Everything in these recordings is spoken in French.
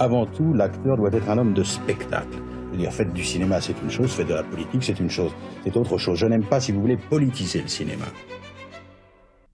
Avant tout, l'acteur doit être un homme de spectacle. C'est-à-dire, faites du cinéma, c'est une chose, faites de la politique, c'est une chose. C'est autre chose. Je n'aime pas, si vous voulez, politiser le cinéma.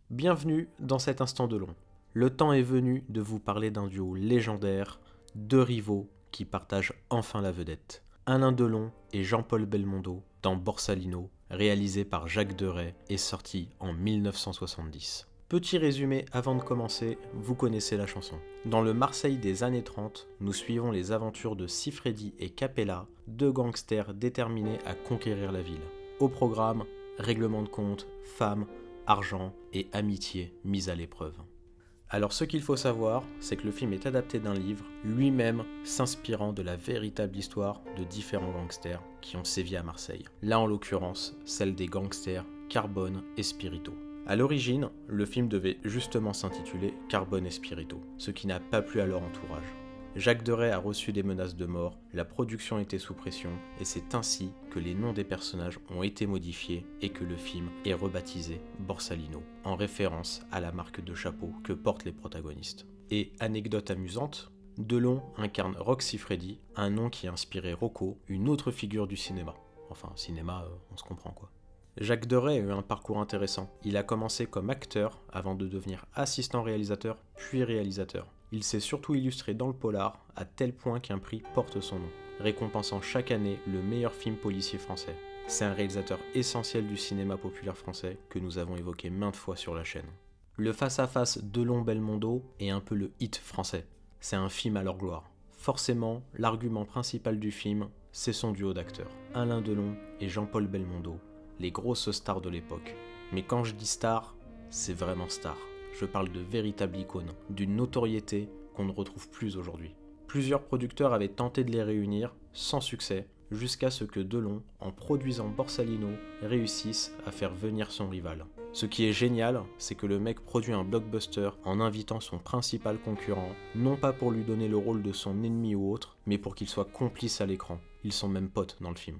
Bienvenue dans cet instant de long. Le temps est venu de vous parler d'un duo légendaire, deux rivaux qui partagent enfin la vedette. Alain Delon et Jean-Paul Belmondo dans Borsalino, réalisé par Jacques Deray et sorti en 1970. Petit résumé avant de commencer, vous connaissez la chanson. Dans le Marseille des années 30, nous suivons les aventures de Siffredi et Capella, deux gangsters déterminés à conquérir la ville. Au programme, règlement de compte, femmes, argent et amitié mise à l'épreuve. Alors ce qu'il faut savoir, c'est que le film est adapté d'un livre, lui-même s'inspirant de la véritable histoire de différents gangsters qui ont sévi à Marseille. Là en l'occurrence, celle des gangsters Carbone et Spirito. A l'origine, le film devait justement s'intituler Carbone et Spirito, ce qui n'a pas plu à leur entourage. Jacques Deray a reçu des menaces de mort, la production était sous pression, et c'est ainsi que les noms des personnages ont été modifiés et que le film est rebaptisé Borsalino, en référence à la marque de chapeau que portent les protagonistes. Et anecdote amusante, Delon incarne Roch Siffredi, un nom qui a inspiré Rocco, une autre figure du cinéma. Enfin, cinéma, on se comprend quoi. Jacques Deray a eu un parcours intéressant. Il a commencé comme acteur avant de devenir assistant réalisateur, puis réalisateur. Il s'est surtout illustré dans le polar, à tel point qu'un prix porte son nom, récompensant chaque année le meilleur film policier français. C'est un réalisateur essentiel du cinéma populaire français que nous avons évoqué maintes fois sur la chaîne. Le face-à-face Delon-Belmondo est un peu le hit français. C'est un film à leur gloire. Forcément, l'argument principal du film, c'est son duo d'acteurs, Alain Delon et Jean-Paul Belmondo, les grosses stars de l'époque. Mais quand je dis star, c'est vraiment star. Je parle de véritables icônes, d'une notoriété qu'on ne retrouve plus aujourd'hui. Plusieurs producteurs avaient tenté de les réunir, sans succès, jusqu'à ce que Delon, en produisant Borsalino, réussisse à faire venir son rival. Ce qui est génial, c'est que le mec produit un blockbuster en invitant son principal concurrent, non pas pour lui donner le rôle de son ennemi ou autre, mais pour qu'il soit complice à l'écran. Ils sont même potes dans le film.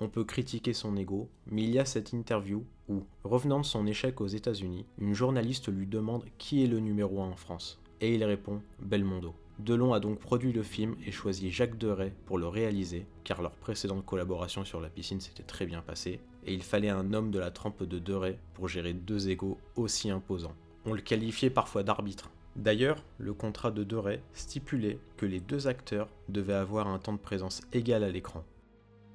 On peut critiquer son ego, mais il y a cette interview où, revenant de son échec aux États-Unis, une journaliste lui demande qui est le numéro 1 en France. Et il répond Belmondo. Delon a donc produit le film et choisi Jacques Deray pour le réaliser, car leur précédente collaboration sur la piscine s'était très bien passée, et il fallait un homme de la trempe de Deray pour gérer deux égos aussi imposants. On le qualifiait parfois d'arbitre. D'ailleurs, le contrat de Deray stipulait que les deux acteurs devaient avoir un temps de présence égal à l'écran.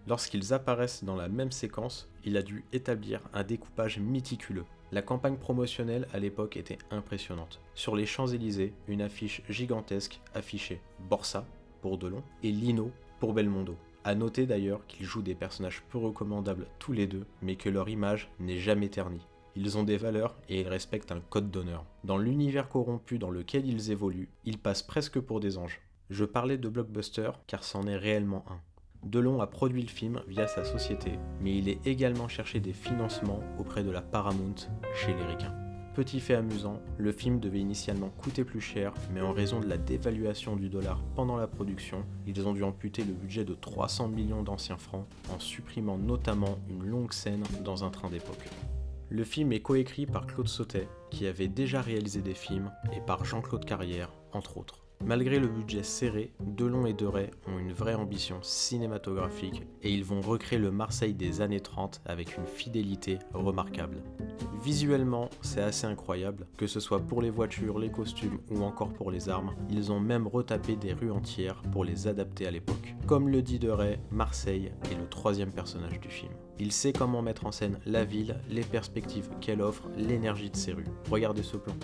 Lorsqu'ils apparaissent dans la même séquence, il a dû établir un découpage méticuleux. La campagne promotionnelle à l'époque était impressionnante. Sur les Champs-Élysées, une affiche gigantesque affichait Borsa pour Delon et Lino pour Belmondo. A noter d'ailleurs qu'ils jouent des personnages peu recommandables tous les deux, mais que leur image n'est jamais ternie. Ils ont des valeurs et ils respectent un code d'honneur. Dans l'univers corrompu dans lequel ils évoluent, ils passent presque pour des anges. Je parlais de blockbuster car c'en est réellement un. Delon a produit le film via sa société, mais il est également cherché des financements auprès de la Paramount chez les Ricains. Petit fait amusant, le film devait initialement coûter plus cher, mais en raison de la dévaluation du dollar pendant la production, ils ont dû amputer le budget de 300 millions d'anciens francs, en supprimant notamment une longue scène dans un train d'époque. Le film est coécrit par Claude Sautet, qui avait déjà réalisé des films, et par Jean-Claude Carrière, entre autres. Malgré le budget serré, Delon et Deray ont une vraie ambition cinématographique et ils vont recréer le Marseille des années 30 avec une fidélité remarquable. Visuellement, c'est assez incroyable, que ce soit pour les voitures, les costumes ou encore pour les armes, ils ont même retapé des rues entières pour les adapter à l'époque. Comme le dit Deray, Marseille est le troisième personnage du film. Il sait comment mettre en scène la ville, les perspectives qu'elle offre, l'énergie de ses rues. Regardez ce plan.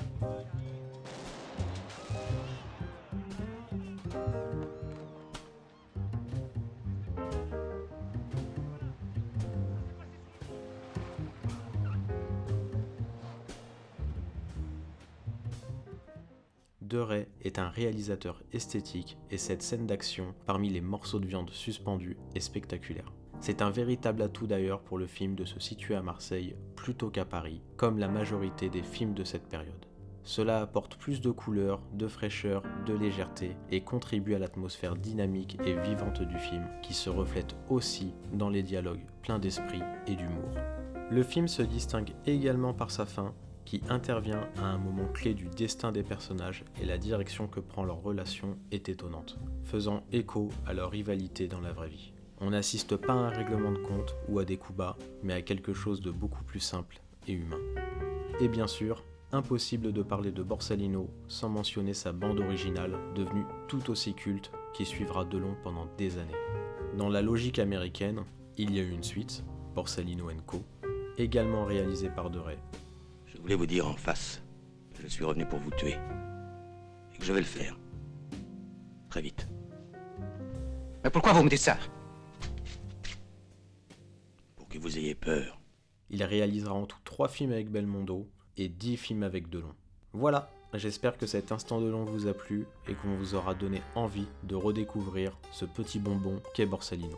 Deray est un réalisateur esthétique et cette scène d'action, parmi les morceaux de viande suspendus, est spectaculaire. C'est un véritable atout d'ailleurs pour le film de se situer à Marseille plutôt qu'à Paris, comme la majorité des films de cette période. Cela apporte plus de couleurs, de fraîcheur, de légèreté et contribue à l'atmosphère dynamique et vivante du film qui se reflète aussi dans les dialogues pleins d'esprit et d'humour. Le film se distingue également par sa fin qui intervient à un moment clé du destin des personnages et la direction que prend leur relation est étonnante, faisant écho à leur rivalité dans la vraie vie. On n'assiste pas à un règlement de compte ou à des coups bas, mais à quelque chose de beaucoup plus simple et humain. Et bien sûr, impossible de parler de Borsalino sans mentionner sa bande originale, devenue tout aussi culte, qui suivra Delon pendant des années. Dans la logique américaine, il y a eu une suite, Borsalino & Co., également réalisée par De Ray. Je voulais vous dire en face que je suis revenu pour vous tuer. Et que je vais le faire. Très vite. Mais pourquoi vous me dites ça? Pour que vous ayez peur. Il réalisera en tout 3 films avec Belmondo et 10 films avec Delon. Voilà, j'espère que cet instant Delon vous a plu et qu'on vous aura donné envie de redécouvrir ce petit bonbon qu'est Borsalino.